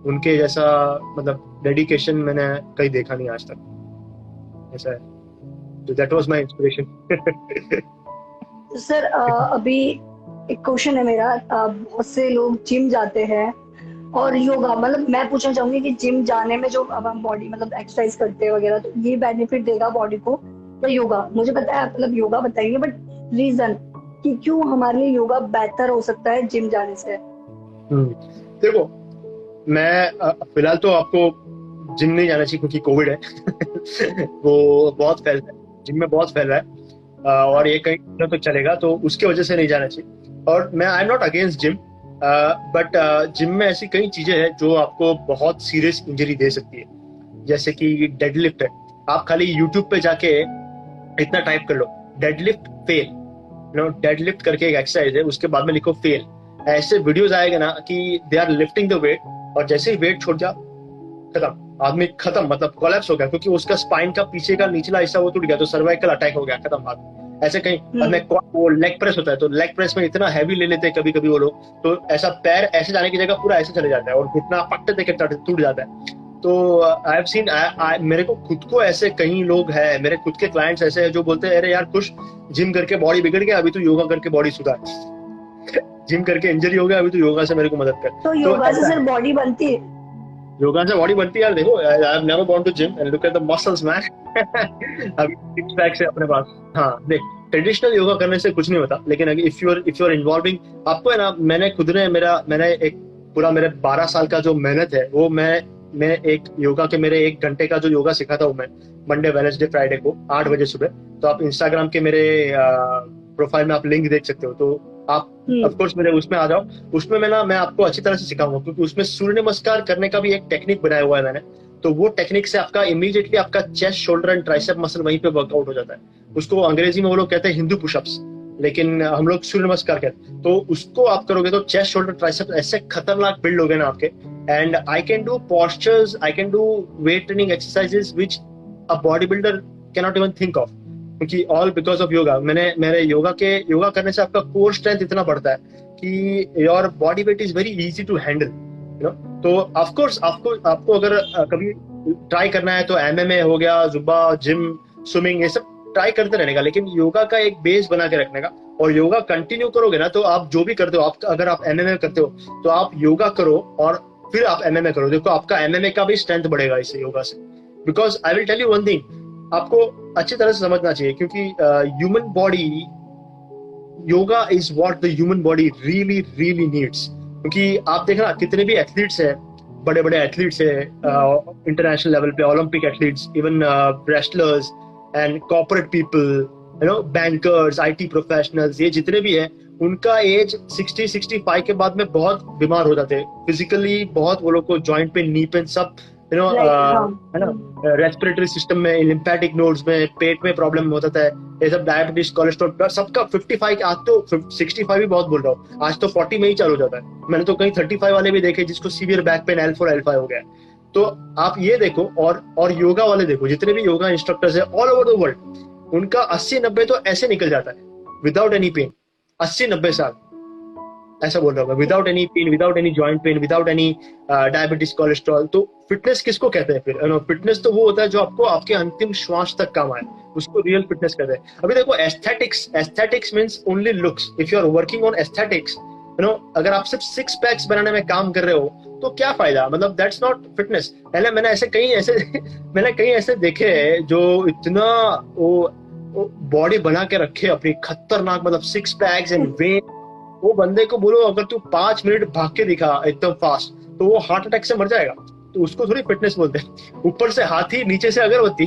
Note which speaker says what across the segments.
Speaker 1: उनके जैसा मतलब डेडिकेशन मैंने कहीं देखा नहीं आज तक, ऐसा है। तो दैट वाज माय इंस्पिरेशन।
Speaker 2: तो सर अभी एक क्वेश्चन है मेरा। बहुत से लोग जिम जाते हैं और योगा, मतलब मैं पूछना चाहूंगी कि जिम जाने में जो अब हम बॉडी मतलब एक्सरसाइज करते हैं वगैरह, तो ये बेनिफिट देगा बॉडी को या योगा? मुझे पता है आप मतलब योगा बताएंगे, बट रीजन कि क्यों हमारे लिए योगा बेहतर हो सकता है जिम जाने से?
Speaker 1: देखो, मैं फिलहाल तो आपको जिम नहीं जाना चाहिए क्योंकि कोविड है। वो बहुत फैल रहा है, जिम में बहुत फैल रहा है। और
Speaker 2: हाँ।
Speaker 1: ये कहीं दिनों तक चलेगा, तो उसके वजह से नहीं जाना चाहिए। और मैं I am not against gym, but gym में ऐसी कई चीजें हैं जो आपको बहुत सीरियस इंजरी दे सकती है। जैसे कि डेडलिफ्ट है। आप खाली यूट्यूब पे जाके इतना टाइप कर लो, डेडलिफ्ट फेल, डेडलिफ्ट करके एक एक्सरसाइज है, उसके बाद में लिखो फेल। ऐसे वीडियोस आएगा ना कि they are lifting the weight, और जैसे ही वेट छोड़ जा, खत्म, आदमी खत्म, मतलब कोलैप्स हो गया, क्योंकि उसका स्पाइन का पीछे का निचला हिस्सा वो टूट गया, तो सर्वाइकल अटैक हो गया, खत्म आदमी। ऐसे कहीं, और मैं
Speaker 2: हम्म।
Speaker 1: वो लेग प्रेस होता है, तो लेग प्रेस में इतना हैवी ले लेते हैं कभी कभी वो लोग, तो ऐसा पैर ऐसे जाने की जगह पूरा ऐसे चले जाता है, और घुटना पट्टे देके टूट जाता है। तो आई हैव सीन, मेरे को खुद को ऐसे कई लोग हैं, मेरे खुद के क्लाइंट्स ऐसे हैं जो बोलते हैं, अरे यार कुछ जिम करके बॉडी बिगड़ गया, अभी तो योगा करके बॉडी सुधार। जिम करके इंजरी हो गया, अभी तो योगा से मेरे को मदद कर।
Speaker 2: तो
Speaker 1: तो
Speaker 2: योगा से
Speaker 1: ऐसा
Speaker 2: सिर्फ
Speaker 1: है,
Speaker 2: बॉडी बनती है?
Speaker 1: योगा से बॉडी बनती है यार। देखो, I have never gone to gym and look at the muscles man. अभी सिक्स पैक्स है अपने पास। हाँ देख, ट्रेडिशनल योगा करने से कुछ नहीं होता, लेकिन अगर इफ यू आर इन्वॉल्विंग, आपको है ना, मैंने खुद ने मैंने एक पूरा मेरे 12 साल का जो मेहनत है वो मैं एक योगा के मेरे 1 घंटे का जो योगा सिखाता हूँ मैं, मंडे वेडनेसडे फ्राइडे को 8 बजे सुबह। तो आप इंस्टाग्राम के मेरे प्रोफाइल में आप लिंक देख सकते हो, तो आप ऑफ
Speaker 2: हम्म।
Speaker 1: कोर्स मेरे उसमें आ जाओ। उसमें मैं आपको अच्छी तरह से सिखाऊंगा, क्योंकि उसमें सूर्य नमस्कार करने का भी एक टेक्निक बनाया हुआ है मैंने। तो वो टेक्निक से आपका इमीडिएटली आपका chest, shoulder and tricep muscle वहीं पे वर्कआउट हो जाता है। उसको अंग्रेजी में वो लोग कहते हैं हिंदू पुशअप्स, लेकिन हम लोग सूर्य नमस्कार कहते हैं। तो उसको आप करोगे तो चेस्ट, शोल्डर, ट्राइसेप ऐसे खतरनाक बिल्ड हो गए ना आपके। And I can do postures, I can do weight training exercises which a body builder cannot even think of, क्योंकि ऑल बिकॉज ऑफ योगा। मेरे योगा करने से आपका कोर स्ट्रेंथ इतना बढ़ता है कि your body weight is very easy to handle, you know. तो ऑफ कोर्स आपको अगर कभी ट्राई करना है तो एमएमए हो गया, जुम्बा, जिम, स्विमिंग, ये सब ट्राई करते रहने का, लेकिन योगा का एक बेस बना के रखने का। और योगा कंटिन्यू करोगे ना, तो आप जो भी करते हो, आप अगर आप एमएमए करते हो तो आप योगा करो और फिर आप एमएमए करो, देखो आपका एमएमए का भी स्ट्रेंथ बढ़ेगा इससे, योगा से। Because I will tell you one thing, आपको अच्छी तरह से समझना चाहिए, क्योंकि human body, yoga is what the human body really really needs. क्योंकि आप देखना कितने भी एथलीट्स हैं, बड़े बड़े एथलीट्स हैं,
Speaker 2: हम्म।
Speaker 1: इंटरनेशनल लेवल पे Olympic athletes, even wrestlers and corporate people, bankers, IT professionals, ये जितने भी हैं, उनका एज 60-65 के बाद में बहुत बीमार हो जाते हैं फिजिकली, बहुत वो लोग को जॉइंट पे, नी पे, सब
Speaker 2: लाइक हाँ।
Speaker 1: है ना, रेस्पिरेटरी सिस्टम में, लिम्फेटिक नोड्स में, पेट में प्रॉब्लम होता है, ये सब डायबिटीज, कोलेस्ट्रॉल, सबका 55, आज तो 65 भी बहुत बोल रहा हूँ, आज तो 40 में ही चालू हो जाता है। मैंने तो कहीं 35 वाले भी देखे जिसको severe back pain, L4 L5 हो गया है। तो आप ये देखो, और योगा वाले देखो, जितने भी योगा इंस्ट्रक्टर्स है ऑल ओवर द वर्ल्ड, उनका 80-90 तो ऐसे निकल जाता है विदाउट एनी पेन। 80-90 साल, ऐसा बोल रहा हूँ, without any pain, without any joint pain, without any diabetes, cholesterol. तो फिटनेस किसको कहते हैं फिर? फिटनेस तो वो होता है जो आपको आपके अंतिम श्वास तक काम आए, उसको रियल फिटनेस कहते हैं। अभी देखो, aesthetics means only looks. If you are working on aesthetics, अगर आप सिर्फ 6 पैक्स बनाने में काम कर रहे हो तो क्या फायदा? मतलब दैट्स नॉट फिटनेस। पहले मैंने ऐसे मैंने कई ऐसे देखे हैं जो इतना वो बॉडी बना के रखे अपनी खतरनाक, मतलब 6 पैक्स एंड वेट। वो बंदे को बोलो अगर तू 5 मिनट भाग के दिखा एकदम फास्ट, तो वो हार्ट अटैक से मर जाएगा। तो उसको थोड़ी फिटनेस बोलते हैं, ऊपर से हाथी नीचे से अगरबत्ती।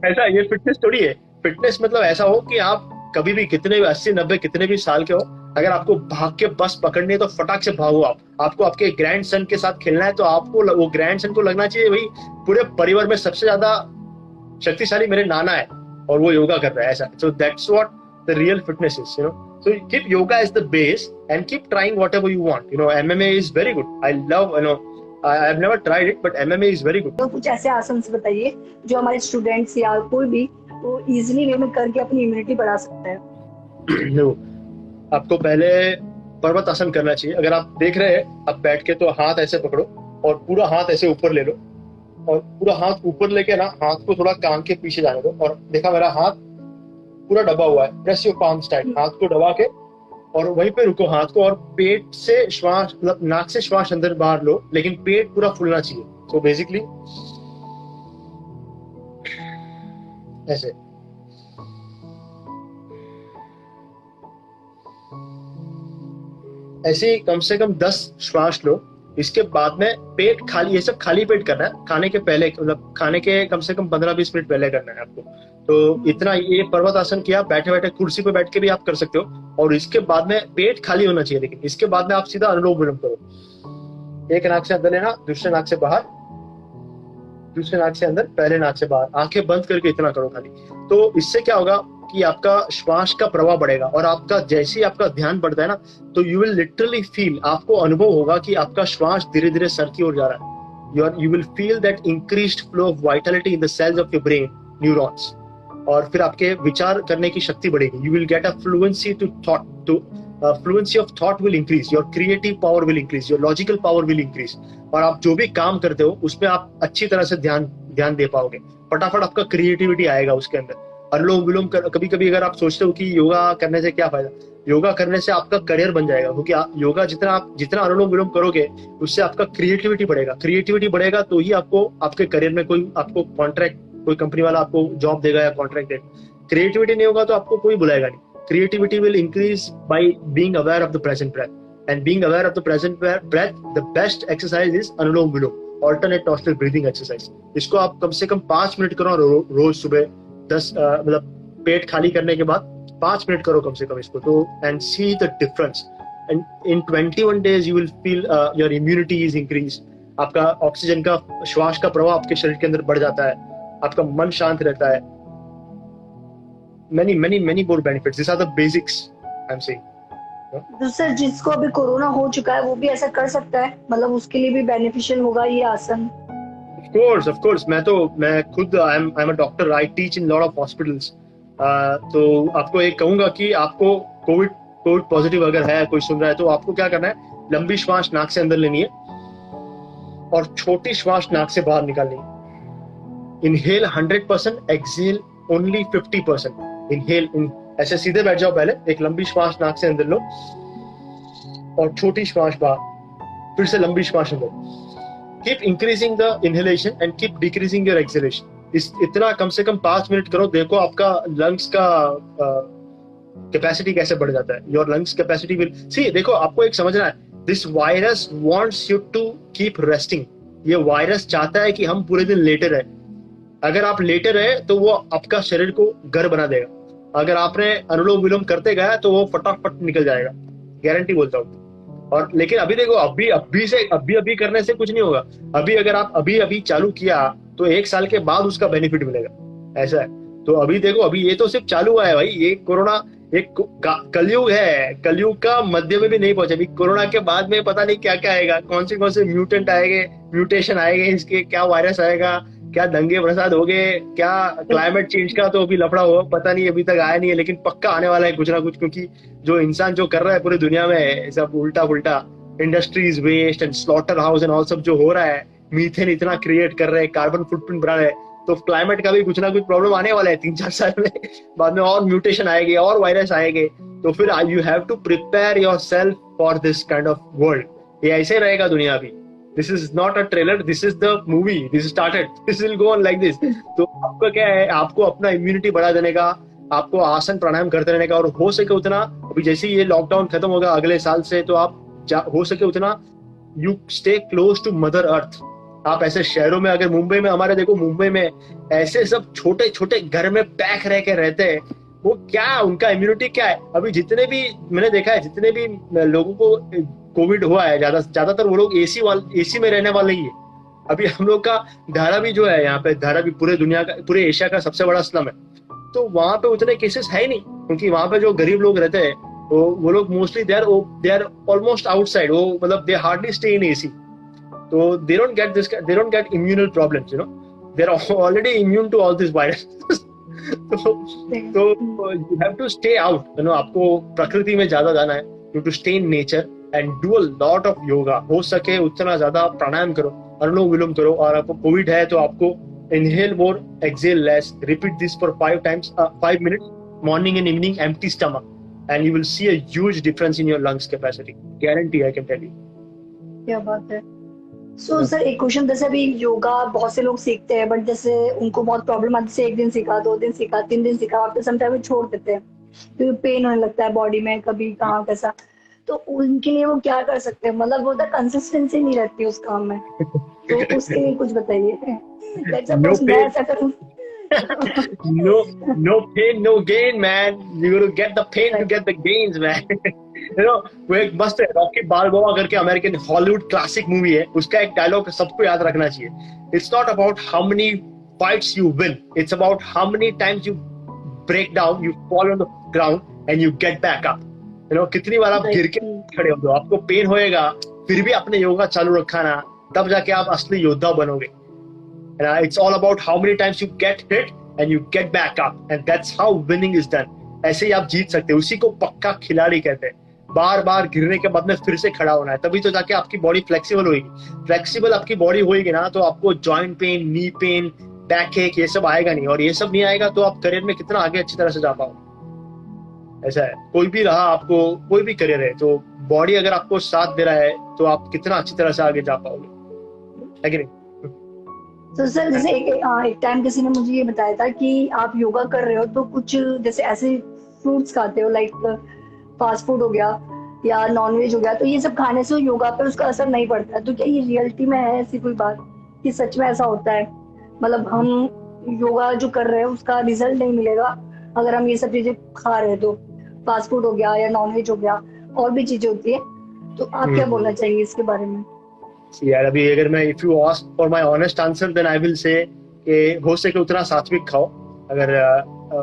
Speaker 1: ऐसा ये फिटनेस थोड़ी है। फिटनेस मतलब ऐसा हो कि आप कभी भी, कितने भी 80-90 कितने भी साल के हो, अगर आपको भाग के बस पकड़नी है तो फटाक से भागो। आपको आपके ग्रैंड सन के साथ खेलना है, तो आपको वो ग्रैंड सन को लगना चाहिए भाई पूरे परिवार में सबसे ज्यादा शक्तिशाली मेरे नाना है और वो योगा कर रहा है, ऐसा। So that's what the real fitness is, So keep yoga as the base and keep trying whatever you want. MMA is very good. I love, I've never tried it, but MMA is very good.
Speaker 2: तो कुछ ऐसे आसन बताइए जो हमारे students या कोई भी तो इजीली वे में करके अपनी इम्यूनिटी बढ़ा सकता है।
Speaker 1: देखो, आपको पहले पर्वत आसन करना चाहिए। अगर आप देख रहे हैं आप बैठ के, तो हाथ ऐसे पकड़ो और पूरा हाथ ऐसे ऊपर ले लो, और पूरा हाथ ऊपर लेके ना हाथ को थोड़ा कान के पीछे जाने दो, और देखा मेरा हाथ पूरा दबा हुआ है, प्रेस योर पाम्स टाइट, हाथ को दबा के और वहीं पे रुको हाथ को, और पेट से श्वास, मतलब नाक से श्वास अंदर बाहर लो, लेकिन पेट पूरा फूलना चाहिए। तो बेसिकली ऐसे ऐसे ही कम से कम 10 श्वास लो। इसके बाद में पेट खाली, ये सब खाली पेट करना है, खाने के पहले, मतलब खाने के कम से कम 15-20 मिनट पहले करना है आपको। तो इतना, ये पर्वत आसन किया, बैठे बैठे कुर्सी पे बैठ के भी आप कर सकते हो। और इसके बाद में पेट खाली होना चाहिए, लेकिन इसके बाद में आप सीधा अनुलोम विलोम करो। एक नाक से अंदर लेना, दूसरे नाक से बाहर, दूसरे नाक से अंदर, पहले नाक से बाहर, आंखें बंद करके इतना करो खाली। तो इससे क्या होगा कि आपका श्वास का प्रवाह बढ़ेगा, और आपका जैसे ही आपका ध्यान बढ़ता है ना, तो यू विल लिटरली फील, आपको अनुभव होगा कि आपका श्वास धीरे धीरे सर की ओर जा रहा है। You will feel that increased flow of vitality in the cells of your brain, neurons, और फिर आपके विचार करने की शक्ति बढ़ेगी। You will get a fluency to thought, to fluency of thought will increase, your creative power will increase, your logical power will increase, और आप जो भी काम करते हो उसमें आप अच्छी तरह से ध्यान दे पाओगे, फटाफट आपका क्रिएटिविटी आएगा उसके अंदर। अनुलोम विलोम कभी कभी अगर आप सोचते हो कि योगा करने से क्या फायदा, योगा करने से आपका करियर बन जाएगा, क्योंकि योगा जितना अनुलोम विलोम करोगे उससे आपका क्रिएटिविटी बढ़ेगा। क्रिएटिविटी बढ़ेगा तो ही आपको आपके करियर में कोई आपको कॉन्ट्रैक्ट, कोई कंपनी वाला आपको जॉब देगा या कॉन्ट्रैक्ट देगा। क्रिएटिविटी नहीं होगा तो आपको कोई बुलाएगा नहीं। Creativity will increase by being aware of the present breath. And being aware of the present breath, the best exercise is Anulom Vilom, alternate nostril breathing exercise. इसको आप कम से कम 5 मिनट करो रोज सुबह, 10 मतलब पेट खाली करने के बाद 5 मिनट करो कम से कम इसको, तो and see the difference. And in 21 days you will feel your immunity is increased. आपका ऑक्सीजन का, श्वास का प्रवाह आपके शरीर के अंदर बढ़ जाता है, आपका मन शांत रहता है। many more benefits. These are the basics I'm saying.
Speaker 2: तो सर जिसको अभी कोरोना हो चुका है वो भी ऐसा कर सकता है, मतलब उसके लिए भी बेनिफिशियल होगा ये आसन?
Speaker 1: Of course. मैं खुद I'm a doctor. I teach in lot of hospitals. तो आपको एक कहूंगा कि आपको कोविड पॉजिटिव अगर है, कोई सुन रहा है, तो आपको क्या करना है, लंबी श्वास नाक से अंदर लेनी है और छोटी श्वास नाक से बाहर निकालनी है। Inhale 100%, exhale only 50%। इनहेल, ऐसे सीधे बैठ जाओ, पहले एक लंबी श्वास नाक से अंदर लो और छोटी श्वास बाहर, फिर से लंबी श्वास अंदर। Keep increasing the inhalation and keep decreasing your exhalation. इतना कम से कम 5 मिनट करो, देखो आपका लंग्स का कैपेसिटी कैसे बढ़ जाता है। Your lungs capacity will see, देखो आपको एक समझना है, this virus wants you to keep resting. ये वायरस चाहता है कि हम पूरे दिन लेटे रहे। अगर आप लेटे रहे तो वो आपका शरीर को घर बना देगा। अगर आपने अनुलोम विलोम करते गया तो वो फटाफट निकल जाएगा, गारंटी बोलता हूँ। और लेकिन अभी देखो, अभी करने से कुछ नहीं होगा। अभी अगर आप अभी चालू किया तो 1 साल के बाद उसका बेनिफिट मिलेगा, ऐसा है। तो अभी देखो, अभी ये तो सिर्फ चालू हुआ है भाई, ये कोरोना एक कलयुग है, कलयुग का मध्य में भी नहीं पहुंचे। अभी कोरोना के बाद में पता नहीं क्या क्या आएगा, कौन से म्यूटेंट आएंगे, म्यूटेशन आएंगे, इसके क्या वायरस आएगा, क्या दंगे प्रसाद हो गए, क्या क्लाइमेट चेंज का तो अभी लफड़ा हो, पता नहीं, अभी तक आया नहीं है, लेकिन पक्का आने वाला है कुछ ना कुछ। क्योंकि जो इंसान जो कर रहा है पूरी दुनिया में सब उल्टा पुल्टा, industries waste and slaughter house and all सब जो हो रहा है, मीथेन इतना क्रिएट कर रहे हैं, कार्बन फुटप्रिंट बढ़ा रहे हैं, तो क्लाइमेट का भी कुछ ना कुछ प्रॉब्लम आने वाला है 3-4 साल में। बाद में और म्यूटेशन आएंगे और वायरस आएंगे, तो फिर you have to prepare yourself for this kind of world. ये ऐसे रहेगा दुनिया अभी। This is not a trailer, this is the movie, this is started, this will go on like this. तो आपका क्या है, आपको अपना इम्यूनिटी बढ़ा देने का, आपको आसन प्राणायाम करते रहने का, और हो सके उतना, अभी जैसे ये लॉकडाउन खत्म होगा अगले साल से, तो आप हो सके उतना you stay close to mother earth. आप ऐसे शहरों में, अगर मुंबई में, हमारे देखो मुंबई में ऐसे सब छोटे छोटे घर में पैक रह के रहते हैं, वो क्या, उनका इम्यूनिटी क्या है। अभी जितने भी मैंने देखा है, जितने भी लोगों को कोविड हुआ है, ज्यादातर वो लोग एसी में रहने वाले ही है। अभी हम लोग का धारावी जो है, यहाँ पे धारावी पूरे दुनिया का, पूरे एशिया का सबसे बड़ा स्लम है, तो वहां पे उतने केसेस है ही नहीं, क्योंकि वहां पे जो गरीब लोग रहते हैं वो लोग mostly they are almost outside, वो मतलब they hardly stay in AC, तो they don't get immunal problems, you know, they are already immune to all this virus. तो you have to stay out, you know, आपको प्रकृति में ज्यादा जाना है। you have to stay in nature and do a lot of yoga. हो सके उतना ज्यादा प्राणायाम करो, अनुलोम विलोम करो, और आपको कोविड है तो आपको inhale more, exhale less. Repeat this for 5 times, 5 minutes, morning and evening, empty stomach, and you will see a huge difference in your lungs capacity. Guarantee, I can tell you.
Speaker 2: क्या बात है। So sir एक question, जैसे अभी योगा बहुत से लोग सीखते हैं, बट जैसे उनको बहुत प्रॉब्लम आती है, जैसे 1 दिन सीखा, 2 दिन सीखा, 3 दिन सीखा, आफ्टर सम टाइम छोड़ देते हैं क्योंकि पेन होने लगता है बॉडी में, कभी कहाँ कैसा, तो उनके लिए वो क्या कर सकते हैं? मतलब वो कंसिस्टेंसी नहीं रहती उस काम में, तो उसके लिए कुछ बताइए। Let's suppose मैं ऐसा करूँ।
Speaker 1: No pain, no gain, man. You got to get the pain to get the gains, man. You know, वो एक मस्त है, रॉकी बाल्बोआ करके अमेरिकन हॉलीवुड क्लासिक मूवी है, उसका एक डायलॉग सबको याद रखना चाहिए। It's not about how many fights you win. It's about how many times you break down, you fall on the ground and you get back up. You know, कितनी बार आप गिर के खड़े हो, आपको पेन होएगा, फिर भी आपने योगा चालू रखा ना, तब जाके आप असली योद्धा बनोगे। It's all about how many times you get hit and you get back up, and that's how winning is done. ऐसे ही आप जीत सकते हैं, उसी को पक्का खिलाड़ी कहते हैं। बार बार गिरने के बाद में फिर से खड़ा होना है, तभी तो जाके आपकी बॉडी फ्लेक्सिबल होगी। फ्लेक्सिबल आपकी बॉडी होगी ना, तो आपको joint pain, knee pain, back एक, ये सब आएगा नहीं, और ये सब नहीं आएगा तो आप करियर में कितना आगे अच्छी तरह से जा पाओगे। ऐसा है, कोई भी रहा आपको, कोई भी करियर है, तो बॉडी अगर आपको साथ दे रहा है तो आप कितना अच्छी तरह से आगे जा पाओगे, है कि नहीं?
Speaker 2: तो सर जैसे एक टाइम किसी ने मुझे ये बताया था कि आप योगा कर रहे हो तो कुछ जैसे ऐसे फ्रूट्स खाते हो, लाइक फास्ट फूड हो गया या नॉनवेज हो गया, तो ये सब खाने से योगा पे उसका असर नहीं पड़ता। तो क्या ये रियलिटी में है ऐसी कोई बात कि सच में ऐसा होता है? मतलब हम योगा जो कर रहे हैं उसका रिजल्ट नहीं मिलेगा अगर हम ये सब चीजें खा रहे हैं, तो फास्ट फूड हो गया या नॉनवेज हो गया, और भी चीजें होती है, तो आप क्या बोलना चाहेंगे इसके बारे में?
Speaker 1: यार अभी अगर मैं if you ask for my honest answer then I will say कि हो सके उतना सात्विक खाओ, अगर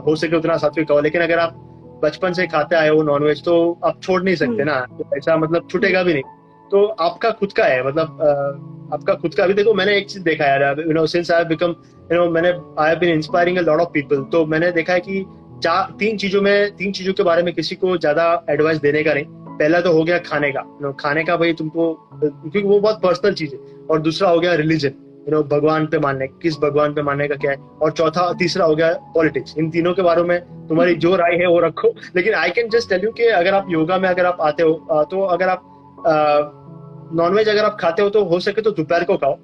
Speaker 1: हो सके उतना सात्विक खाओ, लेकिन अगर आप बचपन से खाते आए हो नॉनवेज तो आप छोड़ नहीं सकते ना, तो ऐसा मतलब छूटेगा भी नहीं, तो आपका खुद का है, मतलब आपका खुद का। अभी देखो मैंने एक चीज देखा यार, you know since I have become, you know मैंने I have been inspiring a lot of people, तो मैंने देखा है कि तीन चीजों के बारे में किसी को ज्यादा एडवाइस देने का नहीं। पहला तो हो गया खाने का, यू नो खाने का भाई तुमको, क्योंकि वो बहुत पर्सनल चीज है, और दूसरा हो गया रिलीजन, यू नो भगवान पे मानने, किस भगवान पे मानने का क्या है, और तीसरा हो गया पॉलिटिक्स। इन तीनों के बारे में तुम्हारी जो राय है वो रखो, लेकिन I can just tell you कि अगर आप योगा में अगर आप आते हो तो अगर आप नॉनवेज अगर आप खाते हो सके तो दोपहर को खाओ,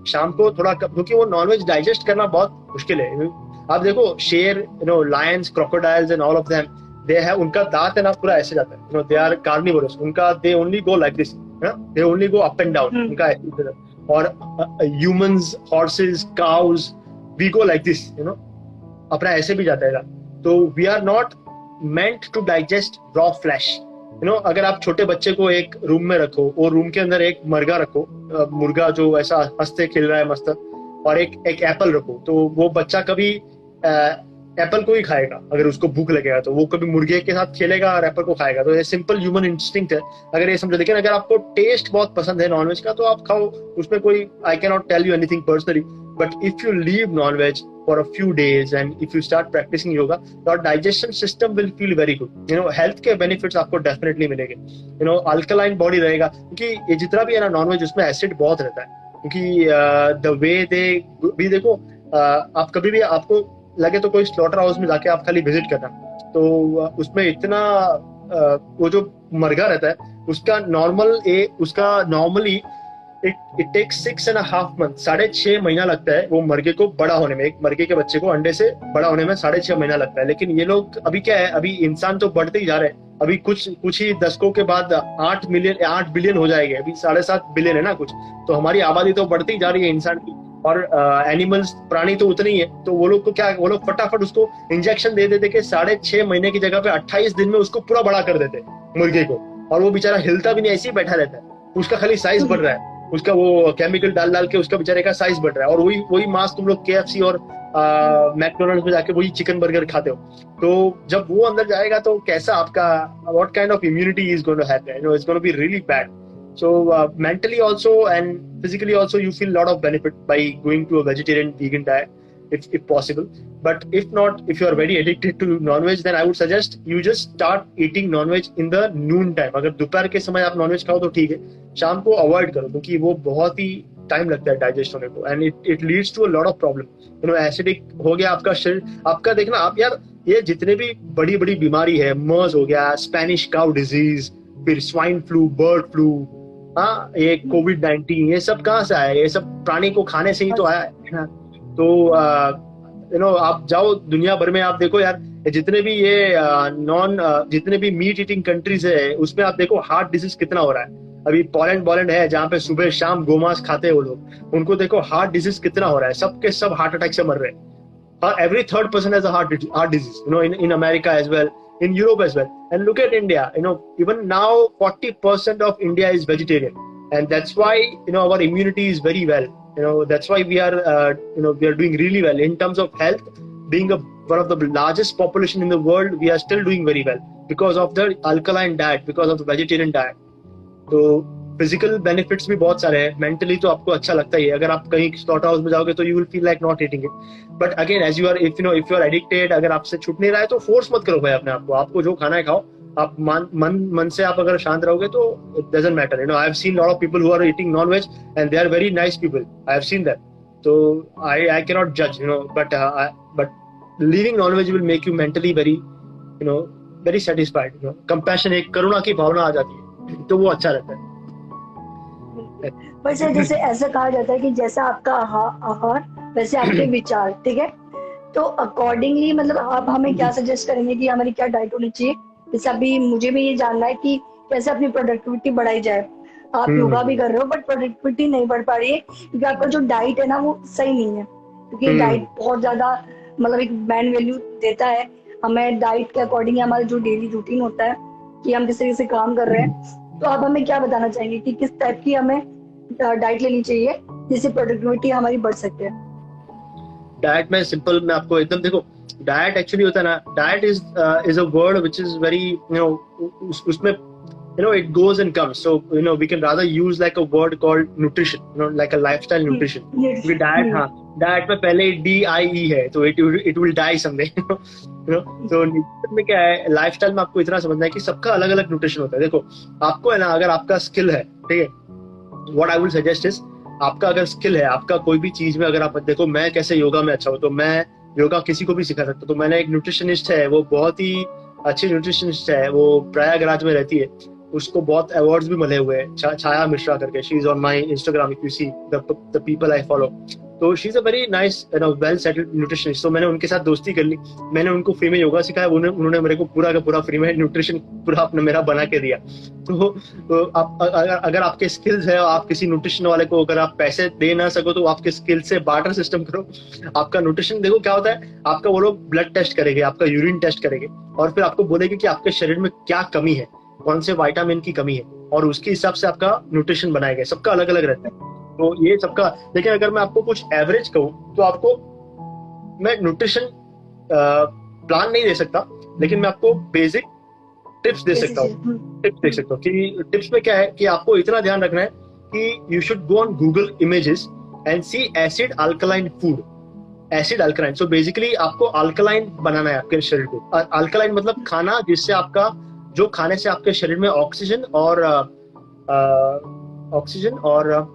Speaker 1: शाम को थोड़ा, क्योंकि वो नॉनवेज डाइजेस्ट करना बहुत मुश्किल है। आप देखो शेर, you know lions, crocodiles and all of them, they है, उनका दांत है ना पूरा ऐसे जाता है, you know they are carnivorous, उनका they only go like this, they only go up and down, उनका ऐसे। और humans, horses, cows, we go like this, you know अपना ऐसे भी जाता है। तो we are not meant to digest raw flesh, you know अगर आप छोटे बच्चे को एक रूम में रखो, और रूम के अंदर एक मुर्गा रखो, मुर्गा जो ऐसा हंसते खेल रहा है मस्त, और एक एप्पल रखो, तो वो बच्चा कभी एप्पल को ही खाएगा, अगर उसको भूख लगेगा तो वो कभी मुर्गे के साथ खेलेगा और एप्पल को खाएगा। तो ये सिंपल ह्यूमन इंस्टिंक्ट है, अगर ये समझो। लेकिन अगर आपको टेस्ट बहुत पसंद है नॉनवेज का तो आप खाओ, उसमें कोई, I can not tell you anything personally, but if you leave nonveg for a few days and if you start practising yoga, your digestion system will feel very good, you know health के benefits आपको definitely मिलेंगे, you know alkaline body रहेगा, क्योंकि ये जितना भी है ना नॉनवेज, उसमें एसिड बहुत रहता है, क्योंकि द वे दे भी देखो, आप कभी भी आपको लगे तो कोई स्लॉटर हाउस में जाके आप खाली विजिट करना, तो उसमें इतना वो जो मुर्गा रहता है उसका नॉर्मली इट टेक्स 6.5 months, 6.5 महीना लगता है वो मुर्गे को बड़ा होने में, एक मुर्गे के बच्चे को अंडे से बड़ा होने में 6.5 महीना लगता है। लेकिन ये लोग अभी क्या है, अभी इंसान तो बढ़ते ही जा रहे हैं, अभी कुछ ही दशकों के बाद 8 बिलियन हो जाएंगे, अभी 7.5 बिलियन है ना कुछ, तो हमारी आबादी तो बढ़ती ही जा रही है इंसान की, और एनिमल्स, प्राणी तो उतने ही है, तो वो लोग को क्या, वो लोग फटाफट उसको इंजेक्शन दे देते कि 6.5 महीने की जगह पे 28 दिन में उसको पूरा बड़ा कर देते मुर्गे को, और वो बेचारा हिलता भी नहीं, ऐसे ही बैठा रहता है, उसका खाली साइज बढ़ रहा है, उसका वो केमिकल डाल के उसका बेचारे का साइज बढ़ रहा है, और वही मांस तुम लोग KFC और मैकडोनल्ड्स में जाके वही चिकन बर्गर खाते हो। तो जब वो अंदर जाएगा तो कैसा आपका, what kind of immunity is going to happen, you know it's going to be really bad. So mentally also and physically also you feel a lot of benefit by going to a vegetarian vegan diet. if possible. But if not, if you are very addicted to non-veg, then I would suggest you just start eating non-veg in the noon time. अगर दोपहर के समय आप non-veg खाओ तो ठीक है, शाम को अवॉइड करो क्योंकि वो बहुत ही टाइम लगता है डाइजेस्ट होने को, and it leads to a lot of problem. Acidic हो गया आपका शरीर. आपका देखना आप यार, ये जितने भी बड़ी बड़ी बीमारी है, मर्स हो गया, स्पेनिश काउ डिजीज, फिर स्वाइन फ्लू, बर्ड फ्लू, हाँ, ये कोविड-19, ये सब कहाँ से आया? ये सब प्राणी को खाने से ही तो आया है. तो आप जाओ दुनिया भर में, आप देखो यार, जितने भी ये जितने भी मीट ईटिंग कंट्रीज है उसमें आप देखो हार्ट डिजीज कितना हो रहा है. अभी पोलैंड है जहाँ पे सुबह शाम गोमांस खाते हैं वो लोग, उनको देखो हार्ट डिजीज कितना हो रहा है. सबके सब हार्ट अटैक से मर रहे हैं. Every third person has a heart disease, in America as well, in Europe as well. And look at India, even now 40% of India is vegetarian, and that's why our immunity is very well. That's why we are doing really well in terms of health. Being one of the largest population in the world, we are still doing very well because of the alkaline diet, because of the vegetarian diet. तो physical benefits भी बहुत सारे हैं. Mentally तो आपको अच्छा लगता ही है. अगर आप कहीं स्लॉटर हाउस में जाओगे तो you will feel like not eating it. But again, as you are if you are addicted, अगर आपसे छूट नहीं रहा है तो फोर्स मत करो भाई अपने आप को. आपको जो खाना है खाओ. आप मन से आप अगर शांत रहोगे तो it doesn't matter. I have seen lot of people who are eating non veg and they are very nice people. I have seen that. तो आई कैन नॉट जज, but living non veg will make you mentally very satisfied. Compassion, एक करुणा की भावना आ जाती है, तो वो अच्छा रहता है.
Speaker 2: पर सर, जैसे ऐसा कहा जाता है कि जैसा आपका आहार वैसे आपके विचार, ठीक है? तो अकॉर्डिंगली मतलब आप हमें क्या सजेस्ट करेंगे कि हमारी क्या डाइट होनी चाहिए? जैसे अभी मुझे भी ये जानना है कि कैसे अपनी प्रोडक्टिविटी बढ़ाई जाए. आप योगा भी कर रहे हो बट प्रोडक्टिविटी नहीं बढ़ पा रही है क्योंकि आपका जो डाइट है ना वो सही नहीं है. क्योंकि डाइट बहुत ज्यादा मतलब एक मैन वैल्यू देता है. हमें डाइट के अकॉर्डिंग हमारा जो डेली रूटीन होता है कि हम किस तरीके से काम कर रहे हैं. तो आप हमें क्या बताना चाहेंगे कि किस टाइप की हमें डाइट लेनी चाहिए जिससे प्रोडक्टिविटी हमारी बढ़ सके?
Speaker 1: डाइट में सिंपल, मैं आपको एकदम, देखो डाइट एक्चुअली होता है ना, diet is a word which is very उसमें it goes and comes, so we can rather use like a word called nutrition, like a lifestyle nutrition. क्योंकि डाइट, हाँ, डाइट में पहले DIE है तो it will die someday. तो nutrition में क्या है, लाइफस्टाइल में आपको इतना समझना है कि सबका अलग अलग न्यूट्रिशन होता है. देखो आपको है ना, अगर आपका स्किल है, ठीक है, what I will suggest is, आपका अगर स्किल है, आपका कोई भी चीज में, अगर आप देखो मैं कैसे योगा में अच्छा हूँ, तो मैं योगा किसी को भी सिखा सकता हूँ. तो मैंने एक न्यूट्रिशनिस्ट है, वो बहुत ही अच्छी न्यूट्रिशनिस्ट है, वो प्रयागराज में रहती है. उसको बहुत अवार्ड्स भी मिले हुए हैं, छाया मिश्रा करके. She is on my Instagram, if you see the people I follow. तो she is a very nice well settled nutritionist. तो मैंने उनके साथ दोस्ती कर ली. मैंने उनको फ्री में योगा सिखाया, उन्होंने मेरे को पूरा का पूरा फ्री में न्यूट्रिशन पूरा अपने मेरा बना के दिया. तो आप अगर आपके स्किल्स है, आप किसी न्यूट्रिशन वाले को अगर आप पैसे दे ना सको तो आपके स्किल से बार्टर सिस्टम करो. आपका न्यूट्रिशन देखो क्या होता है, आपका वो लोग ब्लड टेस्ट करेंगे, आपका यूरिन टेस्ट करेंगे और फिर आपको बोलेंगे कि आपके शरीर में क्या कमी है, कौन से विटामिन की कमी है, और उसके हिसाब से आपका न्यूट्रिशन बनाएगा. सबका अलग अलग रहता है. तो ये सबका, लेकिन अगर मैं आपको कुछ एवरेज कहूँ तो आपको मैं न्यूट्रिशन प्लान नहीं दे सकता, लेकिन मैं आपको बेसिक टिप्स दे सकता हूँ. कि टिप्स में क्या है कि आपको इतना ध्यान रखना है कि you should go on Google images and see acid alkaline food. Acid alkaline, so basically आपको अल्कलाइन बनाना है आपके शरीर को. अल्कलाइन मतलब खाना जिससे आपका, जो खाने से आपके शरीर में ऑक्सीजन और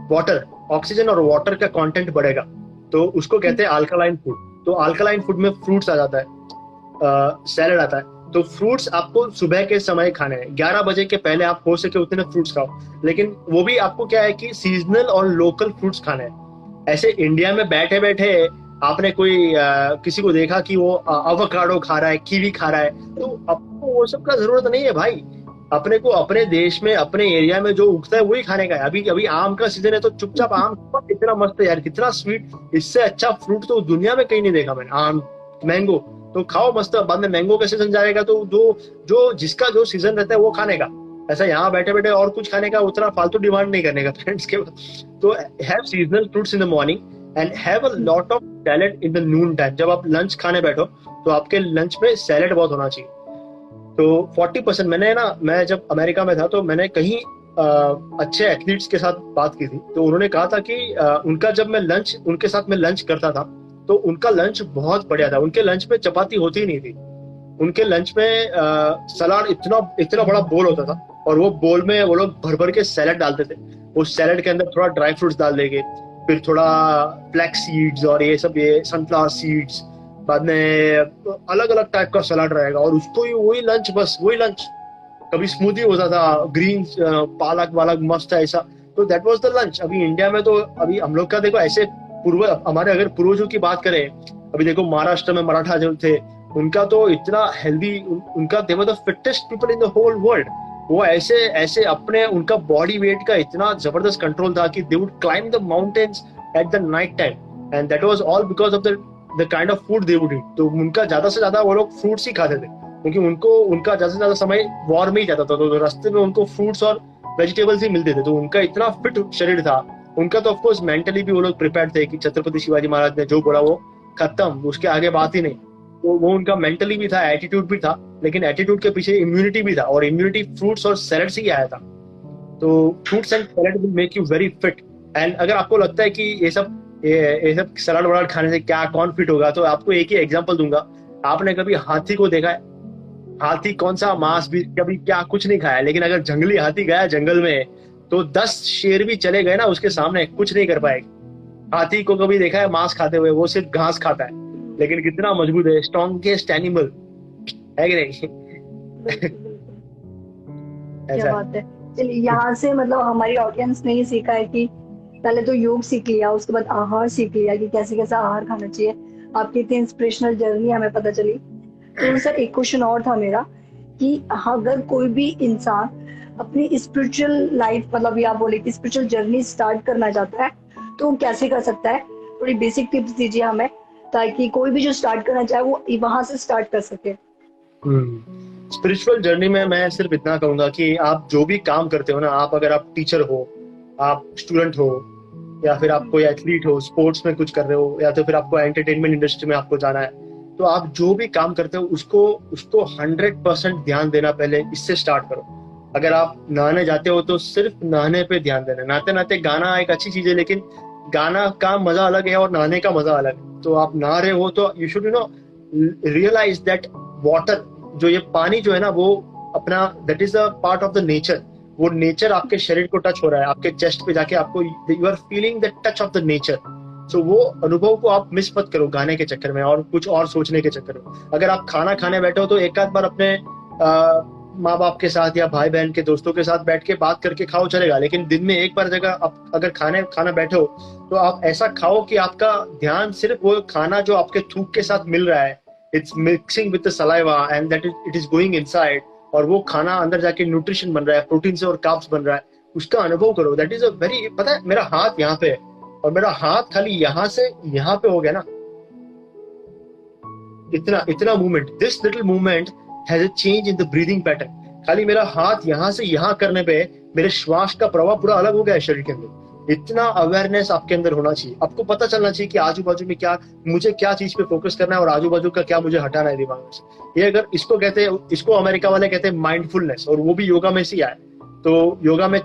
Speaker 1: वाटर का कंटेंट बढ़ेगा, तो उसको कहते हैं अल्कलाइन फूड. तो अल्कलाइन फूड में फ्रूट्स आ जाता है, सैलेड आता है. तो फ्रूट्स आपको सुबह के समय खाने हैं. 11 बजे के पहले आप हो सके उतने फ्रूट्स खाओ, लेकिन वो भी आपको क्या है कि सीजनल और लोकल फ्रूट्स खाने हैं. ऐसे इंडिया में बैठे बैठे आपने कोई किसी को देखा कि वो अवोकाडो खा रहा है, कीवी खा रहा है, तो आपको वो सब का जरूरत नहीं है भाई. अपने को अपने देश में, अपने एरिया में जो उगता है वही खाने का है. अभी आम का सीजन है तो चुपचाप आम, इतना मस्त है यार, कितना स्वीट. इससे अच्छा फ्रूट तो दुनिया में कहीं नहीं देखा मैंने. आम, मैंगो तो खाओ मस्त. बाद में मैंगो का सीजन जाएगा तो जो जिसका जो सीजन रहता है वो खाने का. ऐसा यहाँ बैठे बैठे और कुछ खाने का उतना फालतू डिमांड नहीं करने का फ्रेंड्स के. तो have seasonal fruits in the morning and have a lot of salad in the Noon time. जब आप लंच खाने बैठो तो आपके लंच में सैलेड बहुत होना चाहिए. तो 40% मैं जब अमेरिका में था तो मैंने कहीं अच्छे एथलीट्स के साथ बात की थी. तो उन्होंने कहा था कि उनका जब मैं उनके साथ मैं लंच करता था तो उनका लंच बहुत बढ़िया था। उनके लंच में चपाती होती ही नहीं थी, उनके लंच में सलाद इतना इतना बड़ा बोल होता था, और वो बोल में वो लोग भर भर के सैलड डालते थे। उस सैलड के अंदर थोड़ा ड्राई फ्रूट्स डाल देंगे, फिर थोड़ा फ्लैक्स सीड्स और ये सब, ये सनफ्लावर सीड्स, बाद में अलग अलग टाइप का सलाद रहेगा, और उसको ही वही लंच, बस वही लंच। कभी स्मूदी होता था, ग्रीन पालक वालक मस्त है ऐसा। तो दैट वाज द लंच। अभी इंडिया में तो अभी हम लोग का देखो ऐसे पूर्व, हमारे अगर पूर्वजों की बात करें, अभी देखो महाराष्ट्र में मराठा जो थे, उनका तो इतना हेल्दी, उनका they were the fittest people in the whole world. वो ऐसे ऐसे अपने, उनका बॉडी वेट का इतना जबरदस्त कंट्रोल था कि they would climb the mountains at the night time, and that was all because of the kind of food they would eat. तो उनका ज्यादा से ज्यादा वो लोग फ्रूट्स ही खाते थे, क्योंकि उनका ज्यादा से ज्यादा समय वॉर में ही जाता था, तो रास्ते में उनको फ्रूट्स और वेजिटेबल्स ही मिलते थे। तो उनका इतना फिट शरीर था। उनका तो ऑफकोर्स मेंटली भी वो लोग प्रिपेयर्ड थे कि छत्रपति शिवाजी महाराज ने जो बोला वो खत्म, उसके आगे बात ही नहीं। तो वो उनका मेंटली भी था, एटीट्यूड भी था, लेकिन एटीट्यूड के पीछे इम्यूनिटी भी था, और इम्यूनिटी फ्रूट्स और सैलड से ही आया था। तो fruits and salad will make you very fit. And अगर आपको लगता है कि ये सब सलाद वलाद खाने से क्या कौन फिट होगा, तो आपको एक ही एग्जांपल दूंगा। आपने कभी हाथी को देखा है? हाथी कौन सा मांस भी कभी क्या कुछ नहीं खाया, लेकिन अगर जंगली हाथी गया जंगल में, तो 10 शेर भी चले गए ना उसके सामने, कुछ नहीं कर पाएगा। हाथी को कभी देखा है मांस खाते हुए? वो सिर्फ घास खाता है, लेकिन कितना मजबूत है, स्ट्रॉन्गेस्ट एनिमल है कि नहीं?
Speaker 2: क्या बात है। चलिए, यहाँ से मतलब हमारी ऑडियंस ने ही सीखा है कि पहले तो योग सीख लिया, उसके बाद आहार सीख लिया कि कैसे कैसा आहार खाना चाहिए। आपकी इतनी इंस्पिरेशनल जर्नी हमें पता चली। तो सर एक क्वेश्चन और था मेरा कि अगर कोई भी इंसान अपनी स्पिरिचुअल लाइफ, मतलब या बोले कि स्पिरिचुअल जर्नी स्टार्ट करना चाहता है, तो कैसे कर सकता है? थोड़ी बेसिक टिप्स दीजिए हमें, ताकि कोई भी जो स्टार्ट करना चाहे वो वहां से स्टार्ट कर सके।
Speaker 1: स्पिरिचुअल जर्नी में मैं सिर्फ इतना कहूंगा कि आप जो भी काम करते हो ना, अगर आप टीचर हो, आप स्टूडेंट हो, या फिर आप कोई एथलीट हो, स्पोर्ट्स में कुछ कर रहे हो, या तो फिर आपको एंटरटेनमेंट इंडस्ट्री में आपको जाना है, तो आप जो भी काम करते हो उसको 100% ध्यान देना। पहले इससे स्टार्ट करो। अगर आप नहाने जाते हो तो सिर्फ नहाने पे ध्यान देना। नहाते नहाते गाना एक अच्छी चीज है, लेकिन गाना का मजा अलग है और नहाने का मजा अलग है। तो आप नहा रहे हो तो you should realise that water, जो ये पानी जो है ना, वो अपना, that is a part of the nature. वो नेचर आपके शरीर को टच हो रहा है, आपके चेस्ट पे जाके आपको, you are feeling the touch of the nature. So वो अनुभव को आप मिस मत करो गाने के चक्कर में और कुछ और सोचने के चक्कर में। अगर आप खाना खाने बैठे हो तो एक आध बार अपने माँ बाप के साथ या भाई बहन के दोस्तों के साथ बैठ के बात करके खाओ, चलेगा। लेकिन दिन में एक बार जगह आप अगर खाना बैठे हो तो आप ऐसा खाओ कि आपका ध्यान सिर्फ वो खाना जो आपके थूक के साथ मिल रहा है, it's mixing with the saliva and that it is going inside, और वो खाना अंदर जाके न्यूट्रिशन बन रहा है, प्रोटीन से और कार्ब्स बन रहा है, उसका अनुभव करो। दैट इज अ वेरी, पता है मेरा हाथ यहाँ पे है और मेरा हाथ खाली यहाँ से यहाँ पे हो गया ना, इतना movement, this little movement has a change in the breathing pattern. खाली मेरा हाथ यहाँ से यहाँ करने पे मेरे श्वास का प्रवाह पूरा अलग हो गया है शरीर के अंदर। इतना अवेयरनेस आपके अंदर होना चाहिए। आपको पता चलना चाहिए कि आजू बाजू में क्या, मुझे क्या चीज पे फोकस करना है और आजू बाजू का क्या मुझे हटाना है दिमाग में से। ये अगर इसको कहते हैं, इसको अमेरिका वाले कहते हैं माइंडफुलनेस, और वो भी योगा में से आए। तो योगा में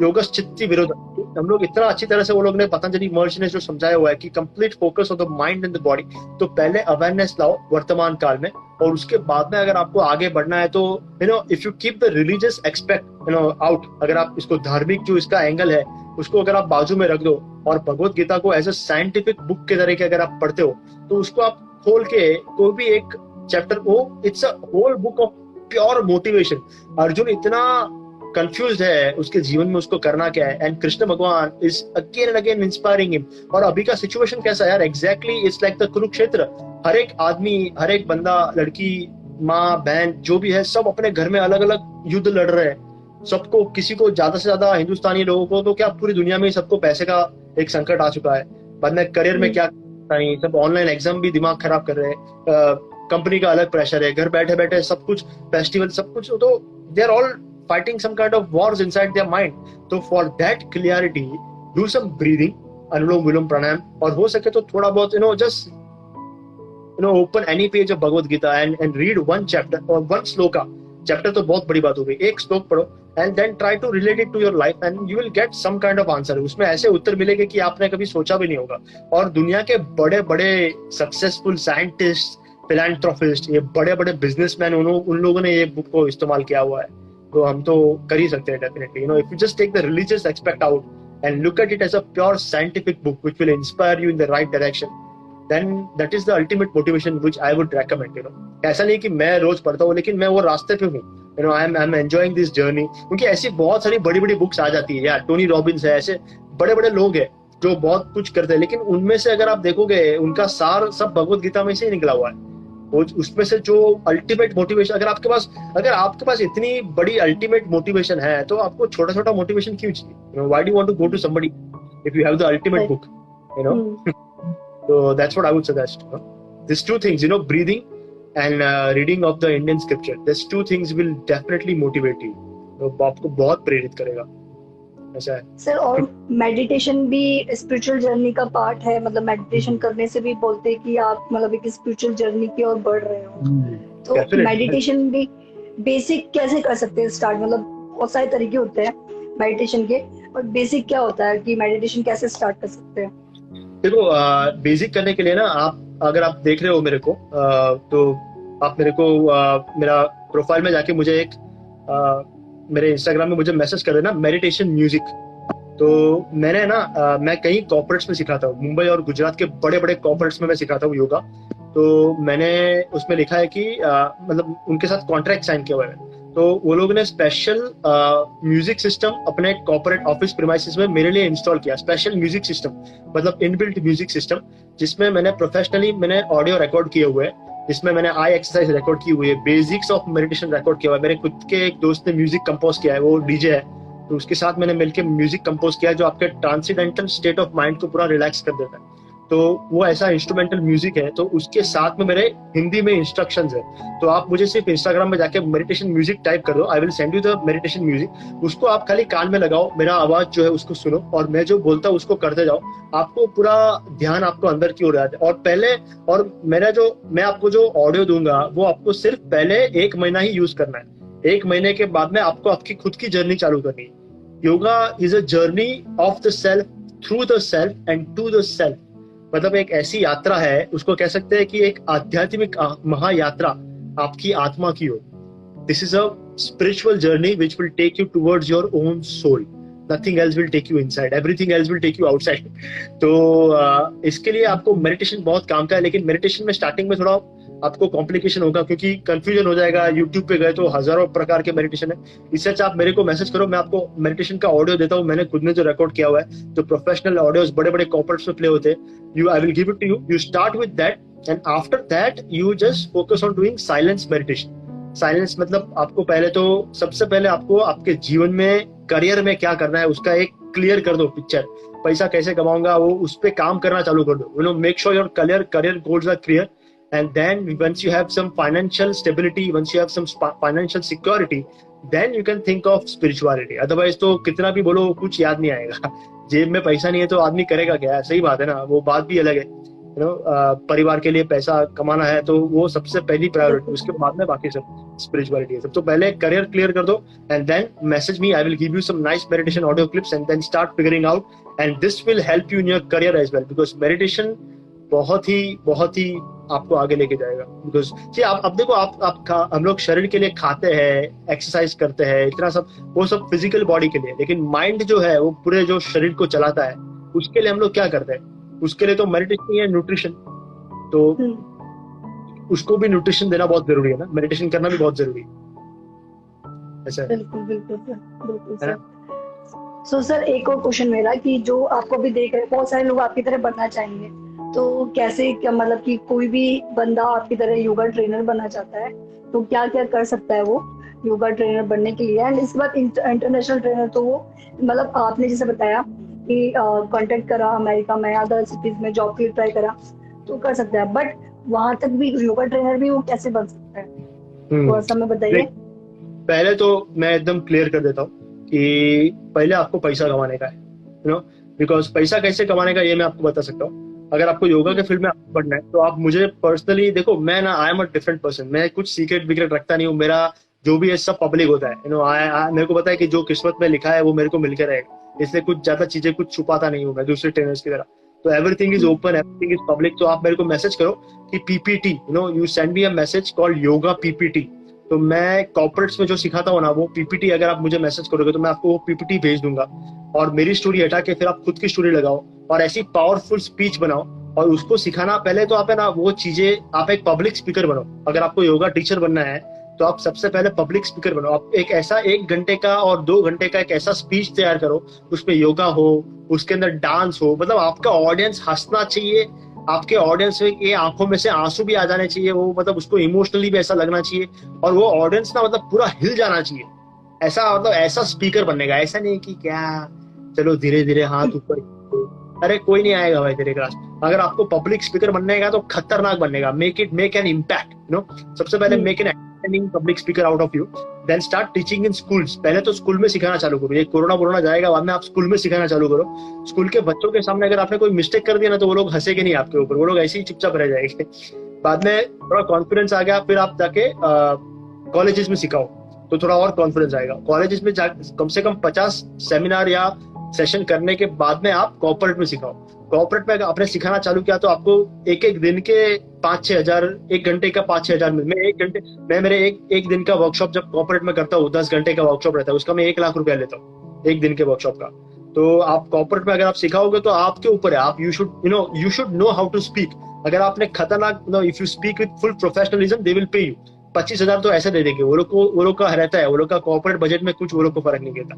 Speaker 1: योगस चित्ती विरोध, हम लोग इतना अच्छी तरह से, वो लोग ने, पतंजलि महर्षि ने जो समझाया हुआ है कि complete focus of the mind and the body. तो पहले अवेयरनेस लाओ वर्तमान काल में, और उसके बाद में अगर आपको आगे बढ़ना है तो if you keep the religious expect out, अगर आप इसको धार्मिक जो इसका एंगल है उसको अगर आप बाजू में रख दो, और भगवत गीता को एज अ साइंटिफिक बुक के तरीके अगर आप पढ़ते हो, तो उसको आप खोल के कोई भी एक चैप्टर को, it's a whole book of pure motivation. Arjun इतना कंफ्यूज्ड है उसके जीवन में, उसको करना क्या है, and Krishna Bhagwan is again and again inspiring him. और अभी का सिचुएशन कैसा है यार, exactly it's like the Kurukshetra. हर एक आदमी, हर एक बंदा, लड़की, माँ बहन जो भी है, सब अपने घर में अलग अलग युद्ध लड़ रहे हैं। सबको, किसी को, ज्यादा से ज्यादा हिंदुस्तानी लोगों को तो क्या पूरी दुनिया में सबको पैसे का एक संकट आ चुका है। बाद में करियर में क्या नहीं, सब ऑनलाइन एग्जाम भी दिमाग खराब कर रहे हैं, कंपनी का अलग प्रेशर है, घर बैठे बैठे सब कुछ, फेस्टिवल सब कुछ, तो they are all fighting some kind of wars inside their mind. So for that clarity, do some breathing, अनुलोम विलोम प्राणायाम, और हो सके तो थोड़ा बहुत just open any page of Bhagavad Gita and read one chapter or one sloka. Chapter तो बहुत बड़ी बात हो गई, एक श्लोक पढ़ो and then try to relate it to your life and you will get some kind of answer. उसमें ऐसे उत्तर मिलेंगे कि आपने कभी सोचा भी नहीं होगा। और दुनिया के बड़े बड़े सक्सेसफुल साइंटिस्ट, फिलैंथ्रोपिस्ट, ये बड़े बड़े बिजनेसमैन, उन लोगों ने ये बुक को इस्तेमाल किया हुआ है। तो हम तो कर ही सकते हैं definitely. You know, if you just take the religious aspect out and look at it as a pure scientific book which will inspire you in the right direction, then that is the ultimate motivation which I would recommend, you know। ऐसा नहीं कि मैं रोज पढ़ता हूँ, लेकिन मैं वो रास्ते पे हूँ, you know, I'm enjoying this journey। क्योंकि ऐसी बहुत सारी बड़ी बड़ी बुक्स आ जाती है यार, टोनी रॉबिन्स है, ऐसे बड़े बड़े लोग हैं जो बहुत कुछ करते हैं, लेकिन उनमें से अगर आप देखोगे उनका सार सब भगवत गीता में से ही निकला हुआ है। वो उसमें से जो अल्टीमेट मोटिवेशन, अगर आपके पास इतनी बड़ी अल्टीमेट मोटिवेशन है, तो आपको छोटा छोटा मोटिवेशन क्यों चाहिए? You know, why do you want to go to somebody if you have the ultimate book, you know? So that's what I would suggest, you know? These two things, you know, breathing and reading of the Indian scripture, these two things will definitely motivate you, तो आपको बहुत प्रेरित करेगा। ऐसा है
Speaker 2: sir. और meditation भी spiritual journey का पार्ट है, मतलब मेडिटेशन करने से भी बोलते हैं कि आप मतलब एक स्पिरिचुअल जर्नी की ओर बढ़ रहे हो। तो मेडिटेशन भी बेसिक कैसे कर सकते हैं स्टार्ट? मतलब बहुत सारे तरीके होते हैं मेडिटेशन के, और बेसिक क्या होता है कि मेडिटेशन कैसे स्टार्ट कर सकते हैं?
Speaker 1: देखो, बेसिक करने के लिए ना, अगर आप देख रहे हो मेरे को, तो आप मेरे को मेरा प्रोफाइल में जाके मुझे मेरे इंस्टाग्राम में मुझे मैसेज कर देना, मेडिटेशन म्यूजिक। तो मैंने ना मैं कई कॉर्पोरेट्स में सिखाता हूँ, मुंबई और गुजरात के बड़े बड़े कॉर्पोरेट्स में मैं सिखाता हूँ योगा। तो मैंने उसमें लिखा है कि मतलब उनके साथ कॉन्ट्रैक्ट साइन किया हुआ है, तो वो लोग ने स्पेशल म्यूजिक सिस्टम अपने कॉर्पोरेट ऑफिस प्रीमाइसेस में मेरे लिए इंस्टॉल किया। स्पेशल म्यूजिक सिस्टम मतलब इनबिल्ट म्यूजिक सिस्टम, जिसमें मैंने प्रोफेशनली ऑडियो रिकॉर्ड किए हुए हैं, जिसमें मैंने आई एक्सरसाइज रिकॉर्ड की हुई है, बेसिक्स ऑफ मेडिटेशन रिकॉर्ड किया हुआ है। मेरे खुद के एक दोस्त ने म्यूजिक कंपोज किया है, वो डीजे है, तो उसके साथ मैंने मिलकर म्यूजिक कंपोज किया है जो आपके ट्रांसेंडेंटल स्टेट ऑफ माइंड को पूरा रिलैक्स कर देता है। तो वो ऐसा इंस्ट्रूमेंटल म्यूजिक है। तो उसके साथ में मेरे हिंदी में इंस्ट्रक्शंस है। तो आप मुझे सिर्फ इंस्टाग्राम में जाके मेडिटेशन म्यूजिक टाइप कर दो, I will send you the meditation music. उसको आप खाली कान में लगाओ, मेरा आवाज जो है उसको सुनो, और मैं जो बोलता हूँ उसको करते जाओ। आपको पूरा ध्यान आपको अंदर की ओर आता है। और मैं आपको जो ऑडियो दूंगा वो आपको सिर्फ पहले 1 महीना ही यूज करना है। 1 महीने के बाद में आपको आपकी खुद की जर्नी चालू करनी है। Yoga is a journey of the self, through the self and to the self. मतलब एक ऐसी यात्रा है, उसको कह सकते हैं कि एक आध्यात्मिक महायात्रा आपकी आत्मा की ओर। This is a spiritual journey which will take you towards your own soul. Nothing else will take you inside, everything else will take you outside. तो इसके लिए आपको मेडिटेशन बहुत काम का है, लेकिन मेडिटेशन में स्टार्टिंग में थोड़ा आपको कॉम्प्लिकेशन होगा, क्योंकि कंफ्यूजन हो जाएगा। यूट्यूब पे गए तो हजारों प्रकार के मेडिटेशन है। इससे अच्छा आप मेरे को मैसेज करो, मैं आपको मेडिटेशन का ऑडियो देता हूँ। मैंने खुद ने जो रिकॉर्ड किया हुआ है, जो प्रोफेशनल ऑडियोज बड़े बड़े कॉर्पोरेट्स में प्ले होते हैं, I will give it to you. You start with that and after that you just focus on doing silence meditation. Silence मतलब आपको सबसे पहले आपको आपके जीवन में, करियर में क्या करना है उसका एक क्लियर कर दो पिक्चर। पैसा कैसे कमाऊंगा, वो उस पर काम करना चालू कर दो। You know, make sure your career goals are clear. And then once you have some financial stability, once you have some financial security, then you can think of spirituality. Otherwise तो कितना भी बोलो कुछ याद नहीं आएगा। जेब में पैसा नहीं है तो आदमी करेगा क्या? सही बात है ना, वो बात भी अलग है। यू नो, परिवार के लिए पैसा कमाना है तो वो सबसे पहली प्रायोरिटी, उसके बाद में बाकी सब स्पिरिचुअलिटी है। सब तो पहले करियर क्लियर कर दो and then message me, I will give you some nice meditation audio clips and then start figuring out and this will help you in your career as well, because meditation बहुत ही आपको आगे लेके जाएगा। Because आप देखो, हम लोग शरीर के लिए खाते हैं, एक्सरसाइज करते हैं, इतना सब, वो सब फिजिकल बॉडी के लिए, लेकिन माइंड जो है वो पूरे जो शरीर को चलाता है, उसके लिए हम लोग क्या करते हैं? उसके लिए तो मेडिटेशन या न्यूट्रिशन, तो उसको भी न्यूट्रिशन देना बहुत जरूरी है ना, मेडिटेशन करना भी बहुत जरूरी है। ऐसा है।
Speaker 2: बिल्कुल सर। सो सर, एक और क्वेश्चन मेरा कि जो आपको भी देख रहे हैं, बहुत सारे लोग आपकी तरह बनना चाहेंगे, तो कैसे, क्या मतलब कि कोई भी बंदा आपकी तरह योगा ट्रेनर बनना चाहता है तो क्या क्या कर सकता है वो योगा ट्रेनर बनने के लिए? एंड इसके बाद इंटरनेशनल ट्रेनर, तो वो मतलब आपने जैसे बताया कि कांटेक्ट करा अमेरिका में, अदर सिटीज में जॉब के लिए ट्राई करा, तो कर सकता है, बट वहां तक भी योगा ट्रेनर भी वो कैसे बन सकता है? थोड़ा सा मैं बताइए।
Speaker 1: पहले तो मैं एकदम क्लियर कर देता हूँ कि पहले आपको पैसा कमाने का है, यू नो, बिकॉज पैसा कैसे कमाने का ये मैं आपको बता सकता हूँ। अगर आपको योगा के फील्ड में बढ़ना है तो आप मुझे पर्सनली देखो, मैं ना, I am a different person. मैं कुछ सीक्रेट विक्रेट रखता नहीं हूँ। मेरा जो भी है सब पब्लिक होता है, मेरे को पता है कि जो किस्मत में लिखा है वो मेरे को मिलकर रहेगा, इसलिए कुछ ज्यादा चीजें कुछ छुपाता नहीं हूँ मैं दूसरे ट्रेनर्स की तरह। तो everything is open, everything is public. तो आप मेरे को मैसेज करो कि PPT, you send me a message called yoga PPT. तो मैं कॉर्पोरेट्स में जो सिखाता हूँ ना, वो पीपीटी अगर आप मुझे मैसेज करोगे तो मैं आपको वो पीपीटी भेज दूंगा, और मेरी स्टोरी हटा के फिर आप खुद की स्टोरी लगाओ और ऐसी पावरफुल स्पीच बनाओ और उसको सिखाना। पहले तो आप है ना वो चीजें, आप एक पब्लिक स्पीकर बनो। अगर आपको योगा टीचर बनना है तो आप सबसे पहले पब्लिक स्पीकर बनो। आप एक ऐसा 1 घंटे का और 2 घंटे का एक ऐसा स्पीच तैयार करो, उसमें योगा हो, उसके अंदर डांस हो, मतलब आपका ऑडियंस हंसना चाहिए, आपके ऑडियंस में ये आंखों में से आंसू भी आ जाने चाहिए, वो मतलब उसको इमोशनली भी ऐसा लगना चाहिए, और वो ऑडियंस ना मतलब पूरा हिल जाना चाहिए। ऐसा मतलब ऐसा स्पीकर बनने का, ऐसा नहीं कि क्या चलो धीरे धीरे हाथ ऊपर, अरे कोई नहीं आएगा भाई तेरे क्लास। अगर आपको पब्लिक स्पीकर बनने का तो खतरनाक बनने का, मेक एन इम्पैक्ट, सबसे पहले make an public speaker out of you, then start teaching in schools. पहले तो स्कूल में सिखाना चालू करो, ये कोरोना वोरोना जाएगा बाद में आप स्कूल में सिखाना चालू करो। स्कूल के बच्चों के सामने अगर आपने कोई मिस्टेक कर दिया ना तो वो लोग हंसेंगे नहीं आपके ऊपर, वो लोग ऐसे ही चुपचाप रह जाएंगे। बाद में थोड़ा कॉन्फिडेंस आ गया, फिर आप जाके कॉलेजेस में सिखाओ तो थोड़ा और कॉन्फिडेंस आएगा। कॉलेजेस में कम से कम 50 सेमिनार या सेशन करने के बाद में आप कॉर्पोरेट में सिखाओ। कॉर्पोरेट में आपने सिखाना चालू किया तो आपको एक एक दिन के 5-6 हजार, 1 घंटे का 5-6 हजार मैं मेरे एक दिन का वर्कशॉप जब कॉर्पोरेट में करता हूँ, 10 घंटे का वर्कशॉप रहता है, उसका मैं 1 लाख रुपया लेता हूँ एक दिन के वर्कशॉप का। तो आप कॉर्पोरेट में अगर आप सिखाओगे तो आपके ऊपर है, आप you should know how to speak. अगर आपने खतरनाक if you speak with full professionalism they will pay you. 25 हजार तो ऐसे दे देंगे वो लोग का रहता है, वो लोग का कॉर्पोरेट बजट में कुछ वो लोग को फर्क नहीं देता,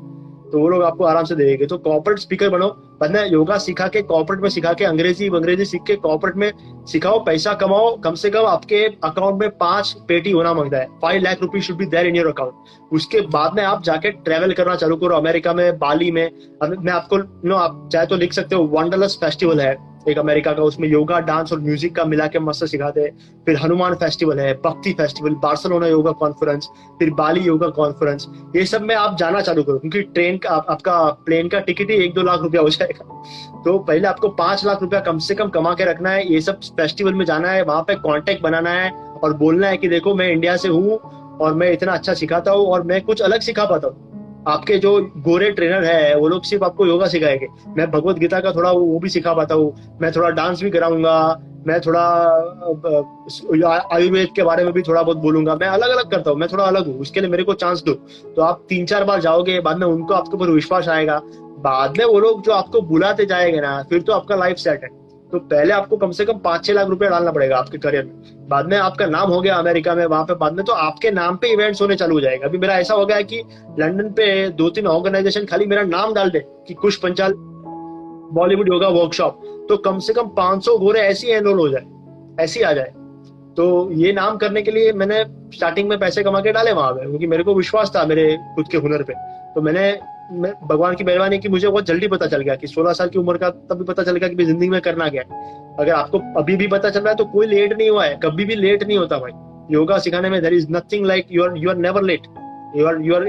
Speaker 1: तो वो लोग आपको आराम से दे देंगे। तो कॉर्पोरेट स्पीकर बनो, वरना योगा सिखा के कॉर्पोरेट में सिखा के अंग्रेजी सीख के कॉर्पोरेट में सिखाओ, पैसा कमाओ। कम से कम आपके अकाउंट में 5 पेटी होना मांगता है, 5 lakh rupees should be there in your account. उसके बाद में आप जाके ट्रेवल करना चालू करो, अमेरिका में, बाली में। मैं आपको आप चाहे तो लिख सकते हो, वंडरलस्ट फेस्टिवल है एक अमेरिका का, उसमें योगा डांस और म्यूजिक का मिला के मस्त सिखाते हैं। फिर हनुमान फेस्टिवल है, भक्ति फेस्टिवल, बार्सिलोना योगा कॉन्फ्रेंस, फिर बाली योगा कॉन्फ्रेंस। ये सब में आप जाना चालू करो, क्योंकि ट्रेन का आपका प्लेन का टिकट ही 1-2 लाख रुपया हो जाएगा। तो पहले आपको 5 लाख रुपया कम से कम कमा के रखना है, ये सब फेस्टिवल में जाना है, वहां पे कॉन्टेक्ट बनाना है और बोलना है कि देखो मैं इंडिया से हूँ और मैं इतना अच्छा सिखाता हूँ और मैं कुछ अलग सिखा पाता हूँ। आपके जो गोरे ट्रेनर है वो लोग सिर्फ आपको योगा सिखाएंगे, मैं भगवत गीता का थोड़ा वो भी सिखा पाता हूँ, मैं थोड़ा डांस भी कराऊंगा, मैं थोड़ा आयुर्वेद के बारे में भी थोड़ा बहुत बोलूंगा, मैं अलग अलग करता हूँ, मैं थोड़ा अलग हूँ, उसके लिए मेरे को चांस दो। तो आप 3-4 बार जाओगे, बाद में उनको आपके ऊपर विश्वास आएगा, बाद में वो लोग जो आपको बुलाते जाएंगे ना, फिर तो आपका लाइफ सेट है। तो पहले आपको कम से कम 5-6 लाख रुपया डालना पड़ेगा आपके करियर में। बाद में आपका नाम हो गया अमेरिका में, वहां पे बाद में तो आपके नाम पे इवेंट्स होने चालू हो जाएगा। अभी मेरा ऐसा हो गया है कि लंदन पे 2-3 ऑर्गेनाइजेशन खाली मेरा नाम डाल दे कि कुश पंचाल बॉलीवुड योगा वर्कशॉप, तो कम से कम 500 गोरे ऐसे ही एनरोल हो जाए, ऐसे ही आ जाए। तो ये नाम करने के लिए मैंने स्टार्टिंग में पैसे कमा के डाले वहां पे, क्योंकि मेरे को विश्वास था मेरे खुद के हुनर पे। तो मैं भगवान की मेहरबानी की मुझे बहुत जल्दी पता चल गया कि 16 साल की उम्र का तभी पता चल गया कि जिंदगी में करना क्या है। अगर आपको अभी भी पता चल रहा है तो कोई लेट नहीं हुआ है, कभी भी लेट नहीं होता भाई योगा सिखाने में। There is nothing like you are never late, you are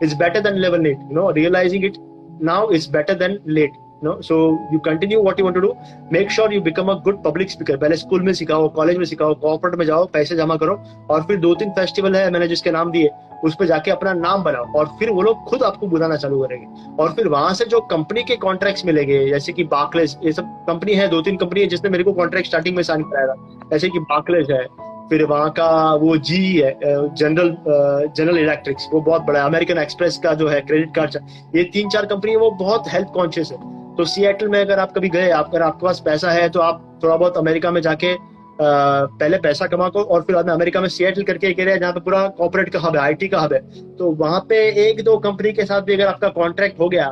Speaker 1: it's better than never late, realizing it now is better than late, so you continue what you want to do. Make sure you become a good public speaker. पहले school में सिखाओ, college में सिखाओ, corporate में जाओ, पैसे जमा करो, और फिर 2-3 फेस्टिवल है मैंने जिसके नाम दिए, उस पर जाके अपना नाम बनाओ, और फिर वो लोग खुद आपको बुलाना चालू करेंगे। और फिर वहां से जो कंपनी के कॉन्ट्रैक्ट्स मिलेंगे, जैसे कि बार्कलेज, ये सब कंपनी है, 2-3 कंपनी है जिसने मेरे को कॉन्ट्रैक्ट स्टार्टिंग में साइन कराया था, जैसे कि बार्कलेज है, फिर वहां का वो जी है, जनरल इलेक्ट्रिक्स, वो बहुत बड़ा है, अमेरिकन एक्सप्रेस का जो है क्रेडिट कार्ड, ये 3-4 कंपनी है, वो बहुत हेल्थ कॉन्शियस है। तो सिएटल में अगर आप कभी गए, अगर आपके पास पैसा है तो आप थोड़ा बहुत अमेरिका में जाके पहले पैसा कमा को, और फिर बाद में अमेरिका में सिएटल करके एक एरिया है जहाँ पे पूरा कॉर्पोरेट का हब है, आईटी का हब है। तो वहां पे 1-2 कंपनी के साथ भी अगर आपका कॉन्ट्रैक्ट हो गया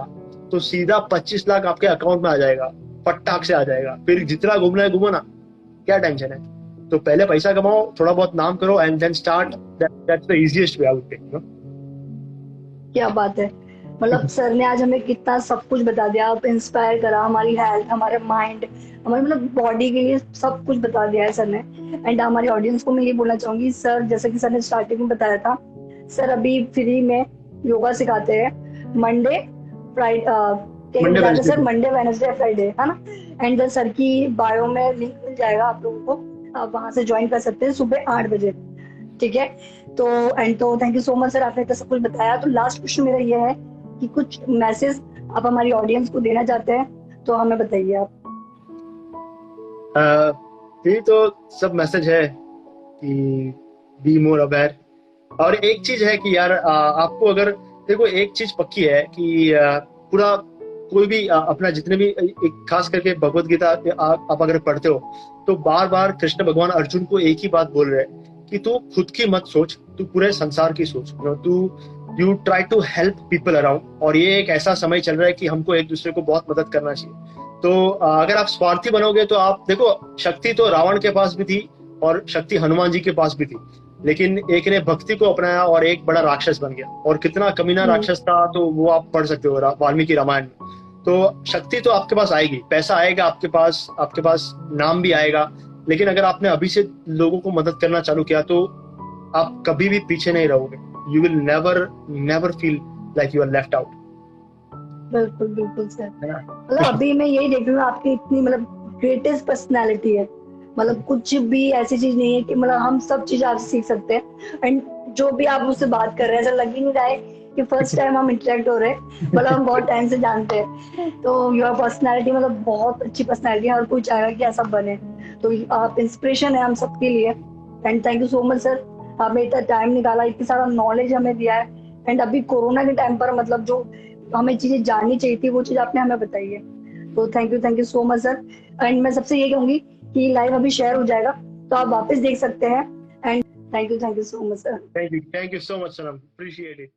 Speaker 1: तो सीधा 25 लाख आपके अकाउंट में आ जाएगा, फटाक से आ जाएगा। फिर जितना घूमना है घूमो ना, क्या टेंशन है। तो पहले पैसा कमाओ, थोड़ा बहुत नाम करो, and then start, that's the easiest way I would take.
Speaker 2: क्या बात है, मतलब सर ने आज हमें कितना सब कुछ बता दिया, आप इंस्पायर करा, हमारी हेल्थ, हमारे माइंड, हमारे मतलब बॉडी के लिए सब कुछ बता दिया है सर ने। एंड हमारे ऑडियंस को मैं ये बोलना चाहूंगी सर, जैसे कि सर ने स्टार्टिंग में बताया था, सर अभी फ्री में योगा सिखाते हैं Monday Friday, sir Monday Wednesday Friday है ना। एंड सर की बायो में लिंक मिल जाएगा आप लोगों को, आप वहां से ज्वाइन कर सकते हैं सुबह 8 बजे। ठीक है। तो एंड तो thank you so much sir, आपने इतना सब कुछ बताया। तो लास्ट क्वेश्चन मेरा ये है कि कुछ मैसेज आप हमारी ऑडियंस को देना चाहते हैं तो हमें बताइए आप।
Speaker 1: यही तो सब मैसेज है कि बी मोर अवेयर। और एक चीज है कि यार आपको अगर देखो, एक चीज पक्की है कि पूरा कोई भी अपना जितने भी खास करके भगवत गीता आप अगर पढ़ते हो तो बार बार कृष्ण भगवान अर्जुन को एक ही बात बोल रहे हैं कि तू खुद की मत सोच, तू पूरे संसार की सोच। तू you try to help people around. और ये एक ऐसा समय चल रहा है कि हमको एक दूसरे को बहुत मदद करना चाहिए। तो अगर आप स्वार्थी बनोगे तो आप देखो, शक्ति तो रावण के पास भी थी और शक्ति हनुमान जी के पास भी थी, लेकिन एक ने भक्ति को अपनाया और एक बड़ा राक्षस बन गया। और कितना कमीना राक्षस था तो वो आप पढ़ सकते हो वाल्मीकि रामायण में। तो शक्ति तो आपके पास आएगी, पैसा आएगा आपके पास नाम भी आएगा, लेकिन अगर आपने अभी से लोगों को मदद करना चालू किया तो आप कभी भी पीछे नहीं रहोगे। You will never never feel like you are left out.
Speaker 2: बिल्कुल बिल्कुल सर। मतलब अभी मैं यही देख रही हूँ, आपकी इतनी मतलब ग्रेटेस्ट पर्सनालिटी है। मतलब कुछ भी ऐसी चीज नहीं है कि मतलब हम सब चीज आपसे सीख सकते हैं। एंड जो भी आप मुझसे बात कर रहे हैं, ऐसा लग ही नहीं रहा है कि फर्स्ट टाइम हम इंटरेक्ट हो रहे हैं। मतलब हम बहुत टाइम से जानते हैं। तो योर पर्सनालिटी मतलब बहुत अच्छी पर्सनालिटी है, और कोई चाहेगा कि ऐसा बने। तो आप इंस्पिरेशन है हम सबके लिए। And thank you so much sir, आपने इतना टाइम निकाला, इतनी सारा नॉलेज हमें दिया है। एंड अभी कोरोना के टाइम पर मतलब जो हमें चीजें जाननी चाहिए थी वो चीज आपने हमें बताई है। तो thank you so much sir. And मैं सबसे ये कहूंगी कि लाइव अभी शेयर हो जाएगा तो आप वापस देख सकते हैं। And thank you so much sir.
Speaker 1: Thank you so much Sanam, appreciate it.